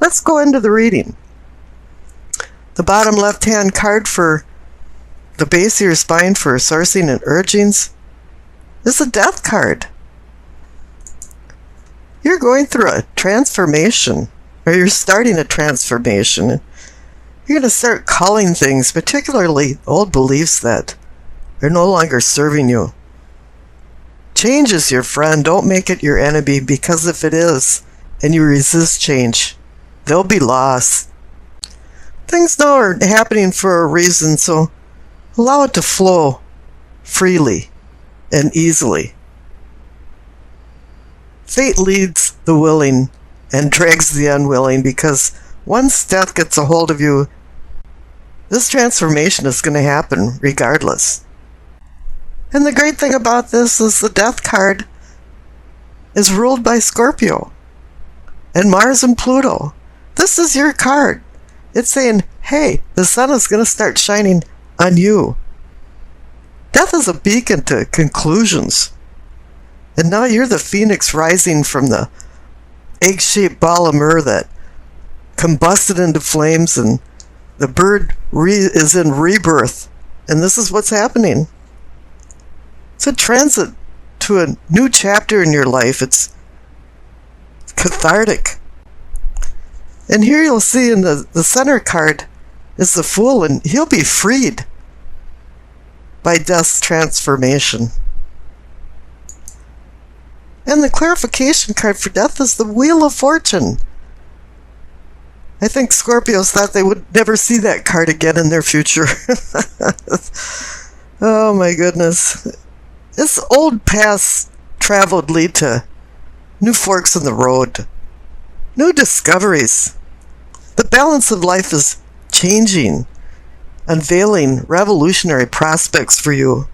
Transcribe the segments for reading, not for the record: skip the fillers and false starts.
Let's go into the reading. The bottom left-hand card for the base of your spine for sourcing and urgings is a death card. You're going through a transformation, or you're starting a transformation. You're going to start calling things, particularly old beliefs that are no longer serving you. Change is your friend. Don't make it your enemy, because if it is, and you resist change, there'll be loss. Things now are happening for a reason, so allow it to flow freely and easily. Fate leads the willing and drags the unwilling, because once death gets a hold of you, this transformation is going to happen regardless. And the great thing about this is the death card is ruled by Scorpio and Mars and Pluto. This is your card. It's saying, hey, the sun is going to start shining on you. Death is a beacon to conclusions. And now you're the phoenix rising from the egg-shaped ball of myrrh that combusted into flames, and the bird is in rebirth. And this is what's happening. It's a transit to a new chapter in your life. It's cathartic. And here you'll see in the center card is the Fool, and he'll be freed by death's transformation. And the clarification card for death is the Wheel of Fortune. I think Scorpios thought they would never see that card again in their future. Oh my goodness. This old paths traveled lead to new forks in the road. New discoveries. The balance of life is changing, unveiling revolutionary prospects for you.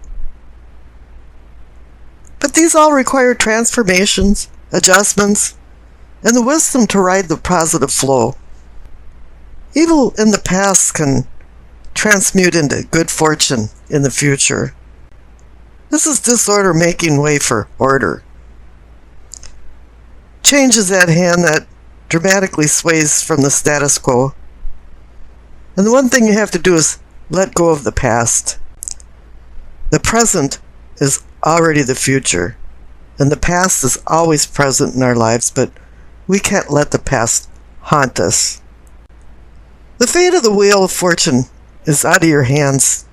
But these all require transformations, adjustments, and the wisdom to ride the positive flow. Evil in the past can transmute into good fortune in the future. This is disorder making way for order. Change is at hand that dramatically sways from the status quo. And the one thing you have to do is let go of the past. The present is already the future, and the past is always present in our lives, but we can't let the past haunt us. The fate of the Wheel of Fortune is out of your hands,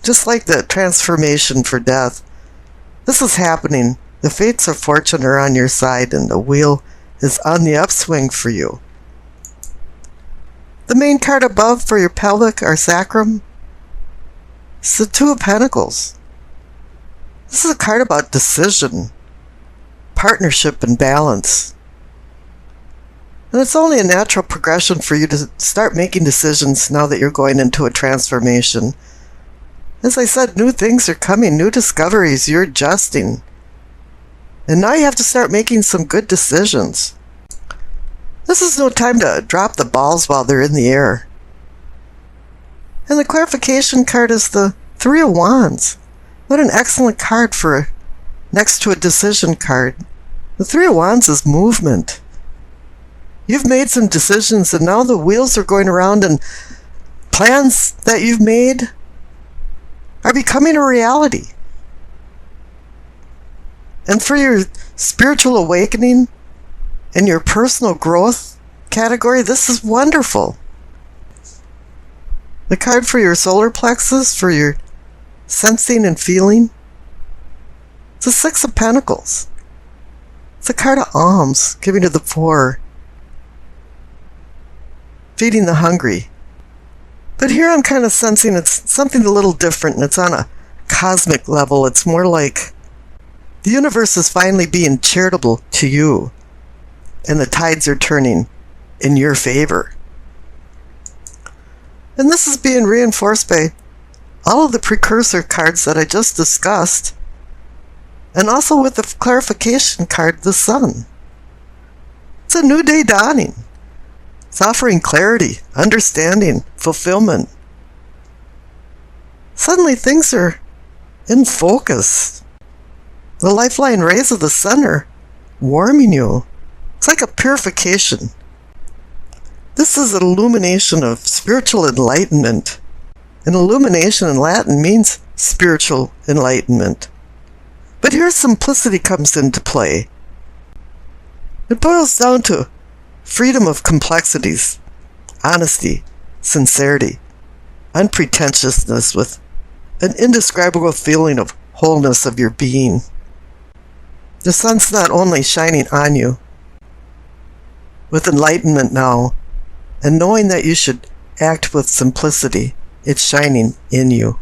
just like the transformation for death. This is happening. The fates of fortune are on your side, and the wheel is on the upswing for you. The main card above for your pelvic or sacrum is the Two of Pentacles. This is a card about decision, partnership, and balance. And it's only a natural progression for you to start making decisions now that you're going into a transformation. As I said, new things are coming, new discoveries, you're adjusting. And now you have to start making some good decisions. This is no time to drop the balls while they're in the air. And the clarification card is the Three of Wands. What an excellent card for next to a decision card. The Three of Wands is movement. You've made some decisions, and now the wheels are going around, and plans that you've made are becoming a reality. And for your spiritual awakening and your personal growth category, this is wonderful. The card for your solar plexus, for your sensing and feeling, it's the Six of Pentacles. It's a card of alms, giving to the poor, feeding the hungry. But here I'm kind of sensing it's something a little different, and it's on a cosmic level. It's more like the universe is finally being charitable to you, and the tides are turning in your favor. And this is being reinforced by all of the precursor cards that I just discussed, and also with the clarification card, the Sun. It's a new day dawning. It's offering clarity, understanding, fulfillment. Suddenly things are in focus. The lifeline rays of the sun are warming you. It's like a purification. This is an illumination of spiritual enlightenment. And illumination in Latin means spiritual enlightenment. But here simplicity comes into play. It boils down to freedom of complexities, honesty, sincerity, unpretentiousness with an indescribable feeling of wholeness of your being. The sun's not only shining on you, with enlightenment now, and knowing that you should act with simplicity, it's shining in you.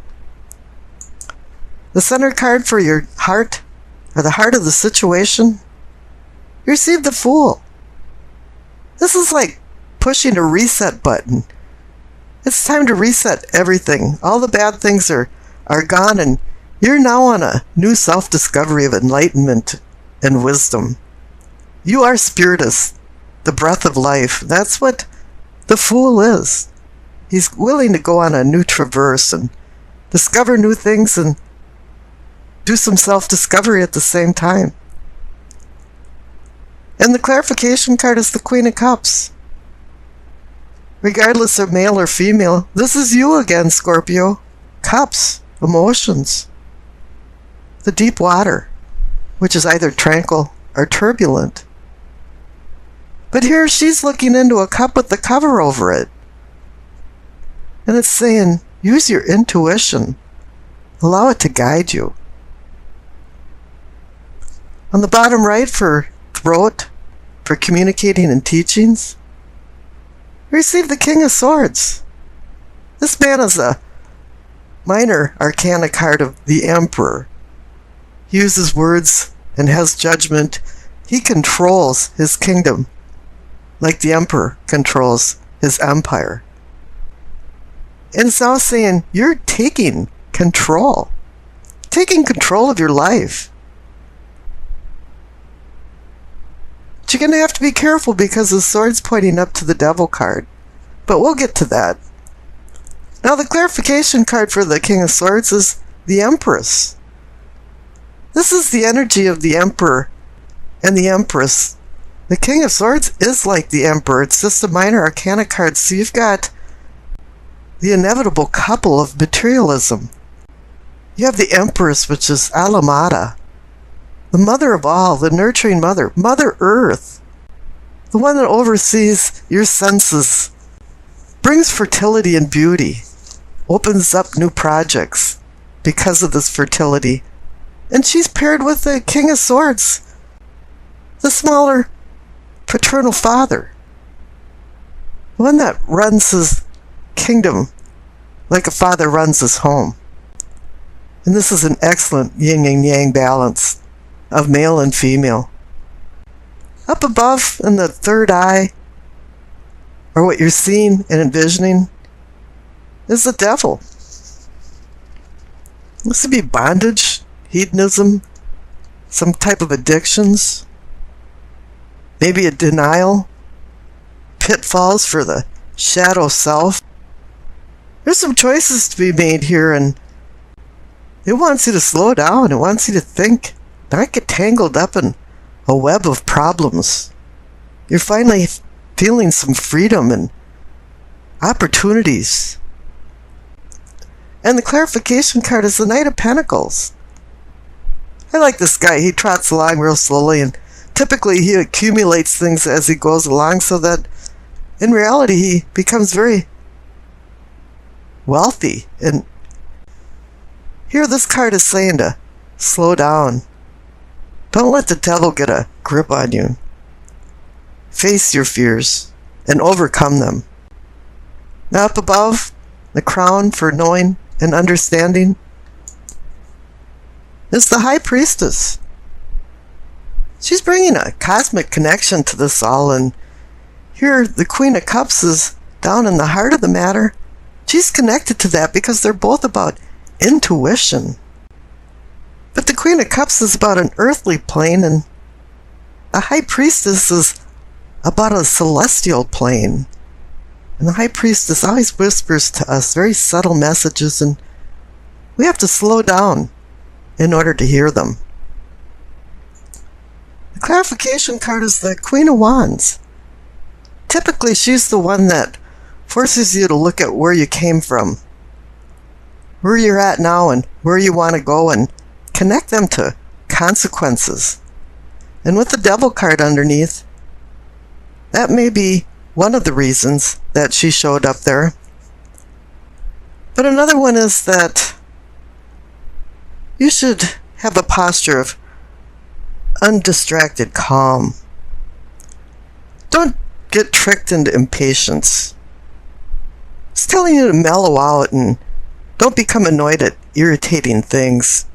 The center card for your heart, or the heart of the situation, you receive the Fool. This is like pushing a reset button. It's time to reset everything. All the bad things are gone, and you're now on a new self-discovery of enlightenment and wisdom. You are spiritus, the breath of life. That's what the Fool is. He's willing to go on a new traverse and discover new things and do some self-discovery at the same time. And the clarification card is the Queen of Cups. Regardless of male or female, this is you again, Scorpio. Cups, emotions. The deep water, which is either tranquil or turbulent. But here she's looking into a cup with the cover over it. And it's saying, use your intuition. Allow it to guide you. On the bottom right for throat, for communicating and teachings, receive the King of Swords. This man is a minor arcana card of the Emperor. He uses words and has judgment. He controls his kingdom like the Emperor controls his empire. And it's now saying you're taking control of your life. But you're going to have to be careful because the sword's pointing up to the Devil card. But we'll get to that. Now the clarification card for the King of Swords is the Empress. This is the energy of the Emperor and the Empress. The King of Swords is like the Emperor. It's just a minor arcana card. So you've got the inevitable couple of materialism. You have the Empress, which is Alamada, the mother of all, the nurturing mother, Mother Earth, the one that oversees your senses, brings fertility and beauty, opens up new projects because of this fertility. And she's paired with the King of Swords, the smaller paternal father, the one that runs his kingdom like a father runs his home. And this is an excellent yin and yang balance of male and female. Up above in the third eye, or what you're seeing and envisioning, is the Devil. This would be bondage, hedonism, some type of addictions, maybe a denial, pitfalls for the shadow self. There's some choices to be made here, and it wants you to slow down. It wants you to think, not get tangled up in a web of problems. You're finally feeling some freedom and opportunities. And the clarification card is the Knight of Pentacles. I like this guy. He trots along real slowly, and typically he accumulates things as he goes along so that in reality he becomes very wealthy. And here this card is saying to slow down. Don't let the devil get a grip on you. Face your fears and overcome them. Now up above, the crown for knowing and understanding is the High Priestess. She's bringing a cosmic connection to this all, and here the Queen of Cups is down in the heart of the matter. She's connected to that because they're both about intuition. But the Queen of Cups is about an earthly plane, and the High Priestess is about a celestial plane. And the High Priestess always whispers to us very subtle messages, and we have to slow down in order to hear them. The clarification card is the Queen of Wands. Typically, she's the one that forces you to look at where you came from, where you're at now, and where you want to go, and connect them to consequences. And with the Devil card underneath, that may be one of the reasons that she showed up there. But another one is that you should have a posture of undistracted calm. Don't get tricked into impatience. It's telling you to mellow out and don't become annoyed at irritating things.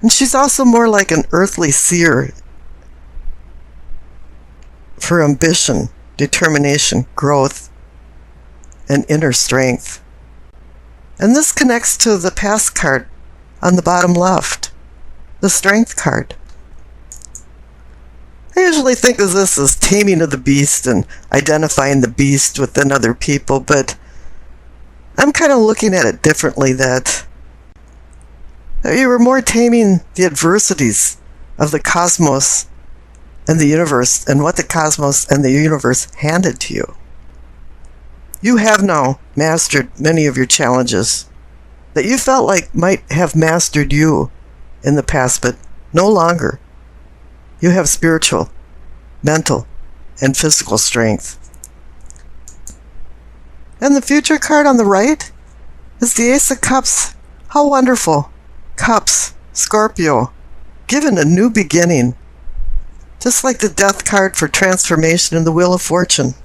And she's also more like an earthly seer for ambition, determination, growth, and inner strength. And this connects to the past card on the bottom left, the Strength card. I usually think of this as taming of the beast and identifying the beast within other people, but I'm kind of looking at it differently, that you were more taming the adversities of the cosmos and the universe and what the cosmos and the universe handed to you. You have now mastered many of your challenges that you felt like might have mastered you in the past, but no longer. You have spiritual, mental, and physical strength. And the future card on the right is the Ace of Cups. How wonderful. Cups, Scorpio, given a new beginning. Just like the Death card for transformation in the Wheel of Fortune.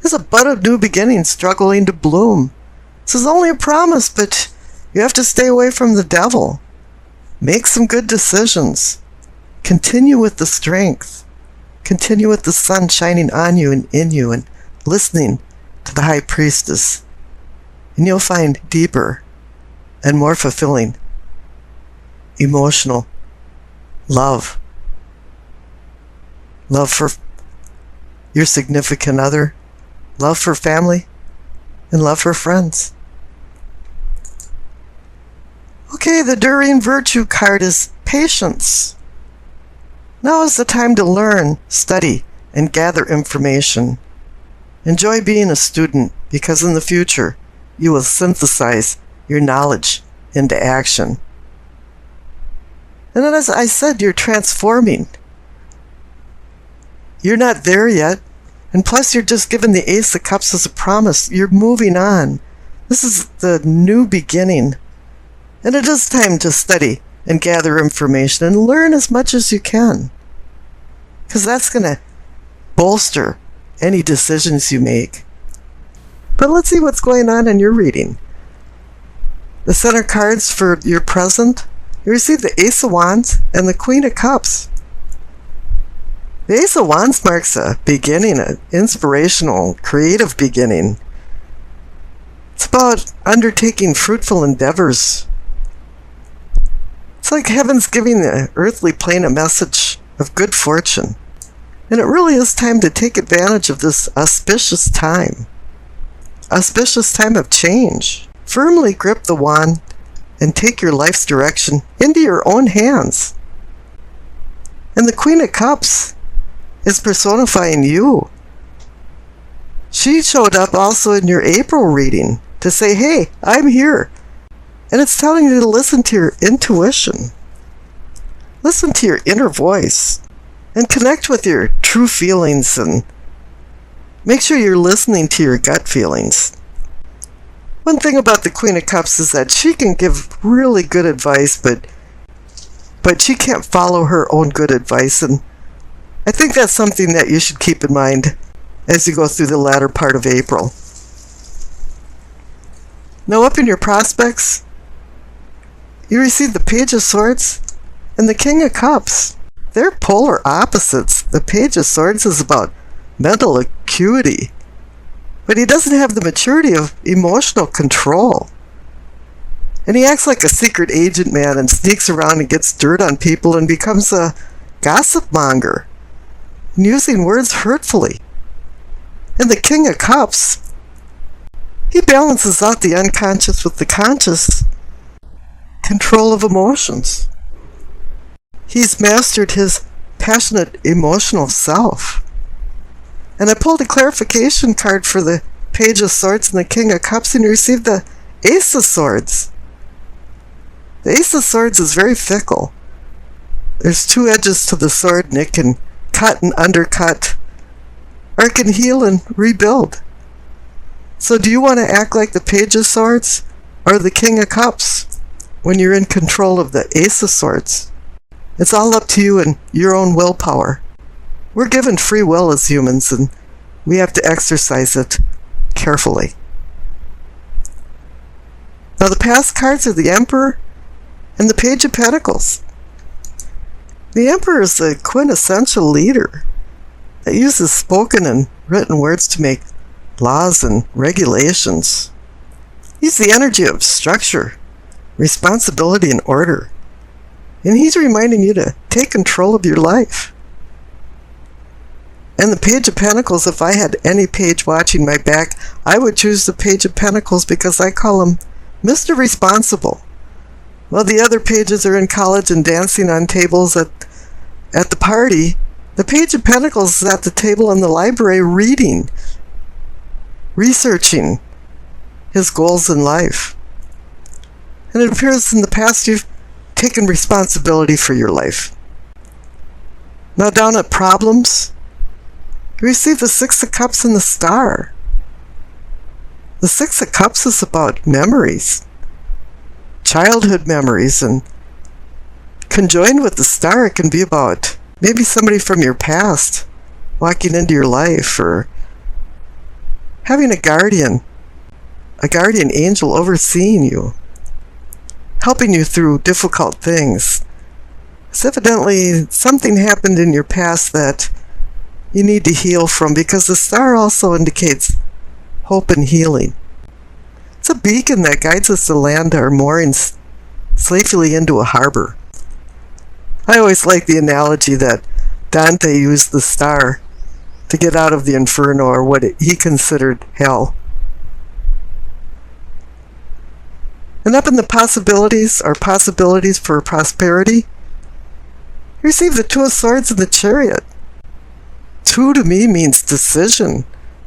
There's a bud of new beginning struggling to bloom. This is only a promise, but you have to stay away from the devil. Make some good decisions. Continue with the strength. Continue with the sun shining on you and in you, and listening to the High Priestess. And you'll find deeper and more fulfilling emotional love. Love for your significant other, love for family, and love for friends. Okay, the Doreen Virtue card is patience. Now is the time to learn, study, and gather information. Enjoy being a student, because in the future, you will synthesize your knowledge into action. And then, as I said, you're transforming. You're not there yet, and plus you're just given the Ace of Cups as a promise. You're moving on. This is the new beginning. And it is time to study and gather information and learn as much as you can. Because that's going to bolster any decisions you make. But let's see what's going on in your reading. The center cards for your present, you receive the Ace of Wands and the Queen of Cups. The Ace of Wands marks a beginning, an inspirational, creative beginning. It's about undertaking fruitful endeavors. It's like heaven's giving the earthly plane a message of good fortune. And it really is time to take advantage of this auspicious time. Auspicious time of change. Firmly grip the wand and take your life's direction into your own hands. And the Queen of Cups is personifying you. She showed up also in your April reading to say, hey, I'm here. And it's telling you to listen to your intuition. Listen to your inner voice. And connect with your true feelings, and make sure you're listening to your gut feelings. One thing about the Queen of Cups is that she can give really good advice, but she can't follow her own good advice, and I think that's something that you should keep in mind as you go through the latter part of April. Now, up in your prospects, you receive the Page of Swords and the King of Cups. They're polar opposites. The Page of Swords is about mental acuity, but he doesn't have the maturity of emotional control. And he acts like a secret agent man and sneaks around and gets dirt on people and becomes a gossip monger, using words hurtfully. And the King of Cups, he balances out the unconscious with the conscious control of emotions. He's mastered his passionate emotional self. And I pulled a clarification card for the Page of Swords and the King of Cups, and you received the Ace of Swords. The Ace of Swords is very fickle. There's two edges to the sword, and it can cut and undercut, or it can heal and rebuild. So do you want to act like the Page of Swords or the King of Cups when you're in control of the Ace of Swords? It's all up to you and your own willpower. We're given free will as humans, and we have to exercise it carefully. Now the past cards are the Emperor and the Page of Pentacles. The Emperor is a quintessential leader that uses spoken and written words to make laws and regulations. He's the energy of structure, responsibility, and order. And he's reminding you to take control of your life. And the Page of Pentacles, if I had any page watching my back, I would choose the Page of Pentacles because I call him Mr. Responsible. While the other pages are in college and dancing on tables at the party, the Page of Pentacles is at the table in the library reading, researching his goals in life. And it appears in the past you've taken responsibility for your life. Now down at problems, you receive the Six of Cups and the Star. The Six of Cups is about memories, childhood memories, and conjoined with the Star, it can be about maybe somebody from your past walking into your life, or having a guardian angel overseeing you, helping you through difficult things. So evidently something happened in your past that you need to heal from, because the Star also indicates hope and healing. It's a beacon that guides us to land our moorings safely into a harbor. I always like the analogy that Dante used the star to get out of the inferno, or what he considered hell. And up in the possibilities, or possibilities for prosperity, you receive the Two of Swords and the Chariot. Two to me means decision,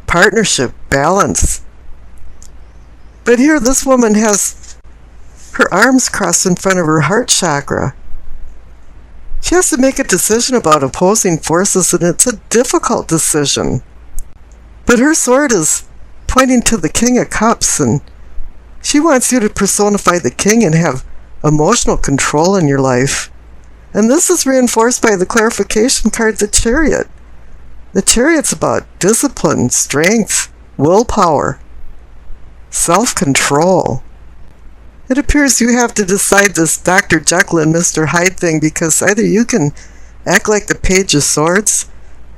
partnership, balance. But here this woman has her arms crossed in front of her heart chakra. She has to make a decision about opposing forces, and it's a difficult decision. But her sword is pointing to the King of Cups, and she wants you to personify the king and have emotional control in your life. And this is reinforced by the clarification card, the Chariot. The Chariot's about discipline, strength, willpower, self-control. It appears you have to decide this Dr. Jekyll and Mr. Hyde thing, because either you can act like the Page of Swords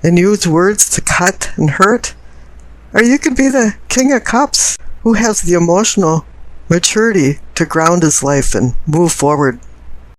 and use words to cut and hurt, or you can be the King of Cups who has the emotional maturity to ground his life and move forward